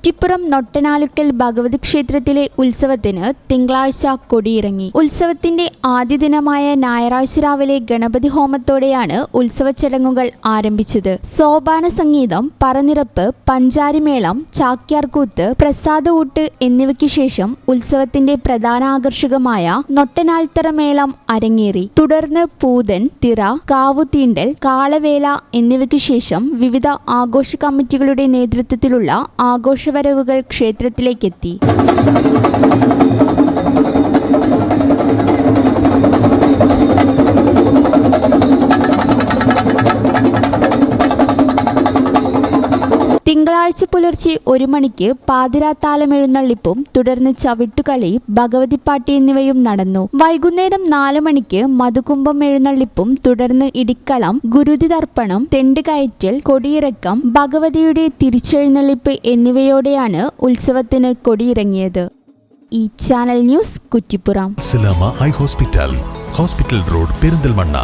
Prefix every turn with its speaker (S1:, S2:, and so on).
S1: കുറ്റിപ്പുറം നൊട്ടനാലുക്കൽ ഭഗവതി ക്ഷേത്രത്തിലെ ഉത്സവത്തിന് തിങ്കളാഴ്ച കൊടിയിറങ്ങി. ഉത്സവത്തിന്റെ ആദ്യ ദിനമായ ഞായറാഴ്ച രാവിലെ ഗണപതി ഹോമത്തോടെയാണ് ഉത്സവ ചടങ്ങുകൾ ആരംഭിച്ചത്. സോപാന സംഗീതം, പറനിറപ്പ്, പഞ്ചാരിമേളം, ചാക്യാർകൂത്ത്, പ്രസാദഊട്ട് എന്നിവയ്ക്ക് ശേഷം ഉത്സവത്തിന്റെ പ്രധാന ആകർഷകമായ നൊട്ടനാൽത്തറ മേളം അരങ്ങേറി. തുടർന്ന് പൂതൻ, തിറ, കാവുതീണ്ടൽ, കാളവേല എന്നിവയ്ക്ക് ശേഷം വിവിധ ആഘോഷ കമ്മിറ്റികളുടെ നേതൃത്വത്തിലുള്ള ആഘോഷവരവുകൾ ക്ഷേത്രത്തിലേക്കെത്തി. തിങ്കളാഴ്ച പുലർച്ചെ 1 മണിക്ക് പാതിരാത്താലമെഴുന്നള്ളിപ്പും തുടർന്ന് ചവിട്ടുകളി, ഭഗവതിപ്പാട്ട് എന്നിവയും നടന്നു. വൈകുന്നേരം 4 മണിക്ക് മധുകുംഭം എഴുന്നള്ളിപ്പും തുടർന്ന് ഇടിക്കളം, ഗുരുതി തർപ്പണം, തെണ്ടുകയറ്റൽ, കൊടിയിറക്കം, ഭഗവതിയുടെ തിരിച്ചെഴുന്നള്ളിപ്പ് എന്നിവയോടെയാണ് ഉത്സവത്തിന് കൊടിയിറങ്ങിയത്. ഈ channel news Kuttippuram.
S2: Hospital road, Perinthalmanna.